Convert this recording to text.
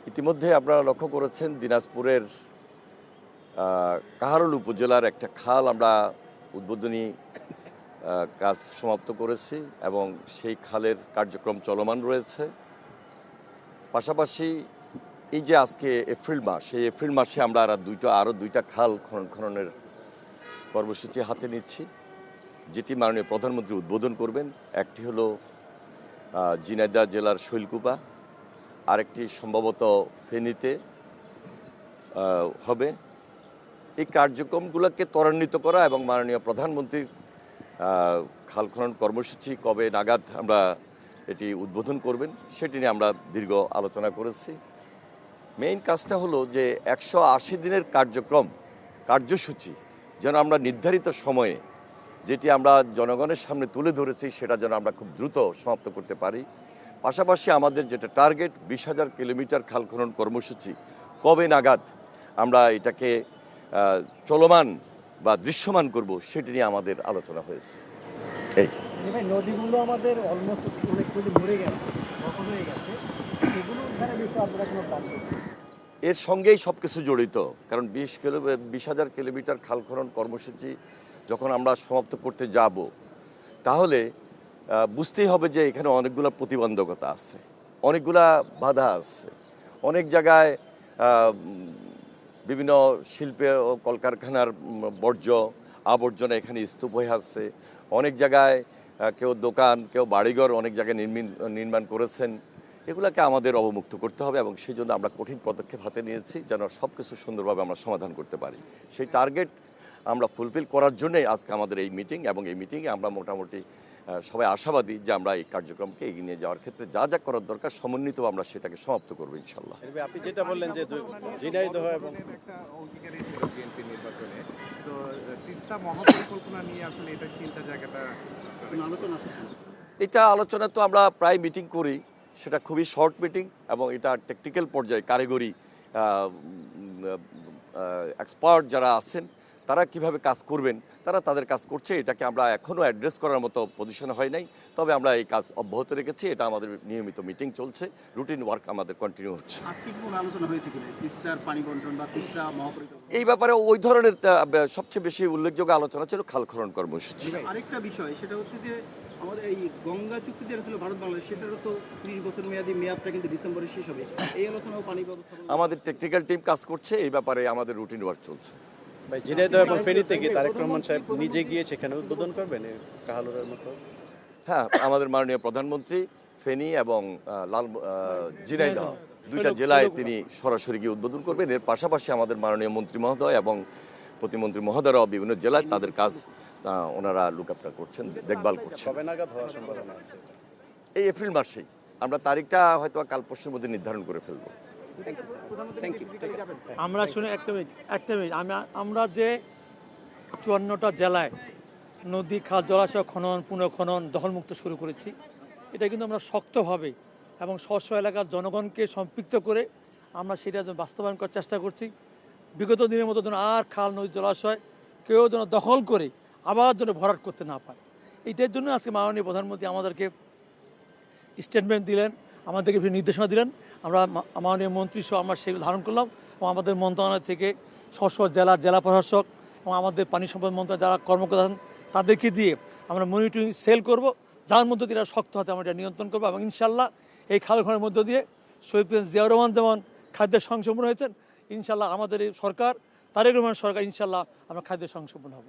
ইতিমধ্যে আপনারা লক্ষ্য করেছেন দিনাজপুরের কাহারোল উপজেলার একটা খাল আমরা উদ্বোধনী কাজ সমাপ্ত করেছি এবং সেই খালের কার্যক্রম চলমান রয়েছে। পাশাপাশি এই যে আজকে এপ্রিল মাস, সেই এপ্রিল মাসে আমরা আরও দুইটা খাল খননের কর্মসূচি হাতে নিচ্ছি, যেটি মাননীয় প্রধানমন্ত্রী উদ্বোধন করবেন। একটি হলো ঝিনাইদহ জেলার শৈলকুপা, আরেকটি সম্ভবত ফেনীতে হবে। এই কার্যক্রমগুলোকে ত্বরান্বিত করা এবং মাননীয় প্রধানমন্ত্রীর খাল খনন কর্মসূচি কবে নাগাদ আমরা এটি উদ্বোধন করবেন সেটি নিয়ে আমরা দীর্ঘ আলোচনা করেছি। মেইন কাজটা হলো যে 180 দিনের কার্যসূচি যেন আমরা নির্ধারিত সময়ে, যেটি আমরা জনগণের সামনে তুলে ধরেছি, সেটা যেন আমরা খুব দ্রুত সমাপ্ত করতে পারি। পাশাপাশি আমাদের যেটা টার্গেট 20,000 কিলোমিটার খাল খনন কর্মসূচি, কবে নাগাদ আমরা এটাকে চলমান বা দৃশ্যমান করব সেটি নিয়ে আমাদের আলোচনা হয়েছে। এই নদীগুলো আমাদের অলমোস্ট অনেকগুলো মরে গেছে, নষ্ট হয়ে গেছে, সেগুলো উদ্ধারের বিষয়ে আপনারা কোনো প্ল্যান করছেন? এর সঙ্গেই সব কিছু জড়িত, কারণ 20,000 কিলোমিটার খাল খনন কর্মসূচি যখন আমরা সমাপ্ত করতে যাব, তাহলে বুঝতেই হবে যে এখানে অনেকগুলো প্রতিবন্ধকতা আছে, অনেকগুলা বাধা আছে। অনেক জায়গায় বিভিন্ন শিল্পে ও কলকারখানার বর্জ্য আবর্জনা এখানে স্তূপ হয়ে আসছে। অনেক জায়গায় কেউ দোকান, কেউ বাড়িঘর অনেক জায়গায় নির্মাণ করেছেন। এগুলোকে আমাদের অবমুক্ত করতে হবে এবং সেই জন্য আমরা কঠিন পদক্ষেপ হাতে নিয়েছি যেন সব কিছু সুন্দরভাবে আমরা সমাধান করতে পারি। সেই টার্গেট আমরা ফুলফিল করার জন্যই আজকে আমাদের এই মিটিং, এবং এই মিটিংয়ে আমরা মোটামুটি সবাই আশাবাদী যে আমরা এই কার্যক্রমকে এগিয়ে নিয়ে যাওয়ার ক্ষেত্রে যা যা করার দরকার সমন্বিত আমরা সেটাকে সমাপ্ত করবো ইনশাল্লাহ। আপনি যেটা বললেন যে ঝিনাইদহ এবং একটা অঙ্গীকারই ছিল বিএনপি নির্বাচনে, তো তিস্তা মহাপরিকল্পনা নিয়ে আসলে এটা চিন্তা জায়গাটা আলোচনা আসছে। এটা আলোচনা তো আমরা প্রায় মিটিং করি, সেটা খুবই শর্ট মিটিং এবং এটা টেকনিক্যাল পর্যায়ে কারিগরি এক্সপার্ট যারা আছেন তারা কিভাবে কাজ করবেন তারা তাদের কাজ করছে। এটাকে আমরা এখনও অ্যাড্রেস করার মতো পজিশনে হয় নাই, তবে আমরা এই কাজ অব্যাহত রেখেছি। এটা আমাদের নিয়মিত মিটিং চলছে, রুটিন ওয়ার্ক আমাদের কন্টিনিউ হচ্ছে। আজকে কি কোনো আলোচনা হয়েছে কিনা তিস্তার পানি বন্টন বা তিস্তা মহাপরিকল্পনা? এই ব্যাপারে ওই ধরনের সবচেয়ে বেশি উল্লেখযোগ্য আলোচনা ছিল খাল খনন কর্মসূচি। আরেকটা বিষয় সেটা হচ্ছে যে আমাদের এই গঙ্গা চুক্তি যেটা ছিল ভারত বাংলাদেশ, সেটারও তো 30 বছর মেয়াদটা কিন্তু ডিসেম্বরে শেষ হবে। এই আলোচনাও পানি ব্যবস্থা আমাদের টেকনিক্যাল টিম কাজ করছে, এই ব্যাপারে আমাদের রুটিন ওয়ার্ক চলছে। ভাই ঝিনাইদহ এবং ফেনীতে গিয়ে তারেক রহমান সাহেব নিজে গিয়ে সেখানে উদ্বোধন করবেন কাহালুরের মতো? হ্যাঁ, আমাদের মাননীয় প্রধানমন্ত্রী ফেনী এবং ঝিনাইদহ দুইটা জেলায় তিনি সরাসরি গিয়ে উদ্বোধন করবেন। এর পাশাপাশি আমাদের মাননীয় মন্ত্রী মহোদয় এবং প্রতিমন্ত্রী মহোদয়রাও বিভিন্ন জেলায় তাদের কাজ ওনারা লুক আফটার করছেন, দেখভাল করছেন। কবে নাগাদ হওয়ার সম্ভাবনা আছে? এই এপ্রিল মাসেই আমরা তারিখটা হয়তো কাল পরশুর মধ্যে নির্ধারণ করে ফেলবো। আমরা শুনে একটা মিনিট আমরা যে 54টা জেলায় নদী, খাল, জলাশয় খনন, পুনঃখনন, দখলমুক্ত শুরু করেছি, এটা কিন্তু আমরা শক্তভাবে এবং স্ব এলাকার জনগণকে সম্পৃক্ত করে আমরা সেটা বাস্তবায়ন করার চেষ্টা করছি। বিগত দিনের মতো যেন আর খাল, নদী, জলাশয় কেউ যেন দখল করে আবার যেন ভরাট করতে না পারে, এইটার জন্য আজকে মাননীয় প্রধানমন্ত্রী আমাদেরকে স্টেটমেন্ট দিলেন, আমাদেরকে নির্দেশনা দিলেন। আমরা মাননীয় মন্ত্রী সহ আমরা সেগুলো ধারণ করলাম এবং আমাদের মন্ত্রণালয় থেকে জেলা প্রশাসক এবং আমাদের পানি সম্পদ মন্ত্রণালয় যারা কর্মকর্তা তাদেরকে দিয়ে আমরা মনিটরিং সেল করব, যার মধ্যে দিয়ে শক্ত হাতে আমরা এটা নিয়ন্ত্রণ করবো। এবং ইনশাল্লাহ এই খাল খননের মধ্য দিয়ে শহীদ প্রেসিডেন্ট জিয়াউর রহমান যেমন খাদ্যের সংসম্পন্ন হয়েছেন, ইনশাল্লাহ আমাদের এই সরকার, তারেক রহমান সরকার, ইনশাল্লাহ আমরা খাদ্যের সংসম্পন্ন হব।